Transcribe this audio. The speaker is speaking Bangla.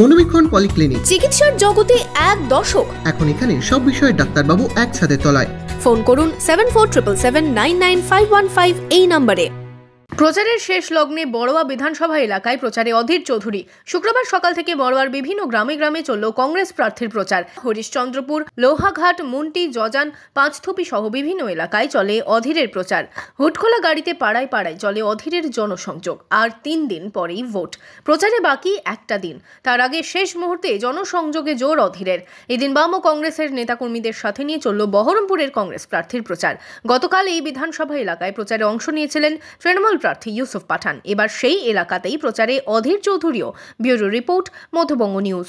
মনোবীক্ষণ পলিক্লিনিক, চিকিৎসার জগতে এক দশক। এখন এখানে সব বিষয়ে ডাক্তারবাবু এক ছাদে তলায়। ফোন করুন 7477799515 এই নম্বরে। প্রচারের শেষ লগ্নে বড়োয়া বিধানসভা এলাকায় প্রচারে অধীর চৌধুরী। শুক্রবার সকাল থেকে বড়োয়ার বিভিন্ন গ্রামে গ্রামে চলল কংগ্রেস প্রার্থীর প্রচার। হরিশ্চন্দ্রপুর, লোহাঘাট, মুন্টি, জজান, পাঁচথপি সহ বিভিন্ন এলাকায় চলে অধীরের প্রচার। হুটখোলা গাড়িতে পাড়ায় পাড়ায় চলে অধীরের জনসংযোগ। আর 3 দিন পরেই ভোট। প্রচারে বাকি একটা দিন, তার আগে শেষ মুহূর্তে জনসংযোগে জোর অধীরের। এদিন বাম ও কংগ্রেসের নেতাকর্মীদের সাথে নিয়ে চলল বহরমপুরের কংগ্রেস প্রার্থীর প্রচার। গতকাল এই বিধানসভা এলাকায় প্রচারে অংশ নিয়েছিলেন তৃণমূল প্রার্থী ইউসুফ পাঠান। এবার সেই এলাকাতেই প্রচারে অধীর চৌধুরীও। Bureau report, Madhyabanga news.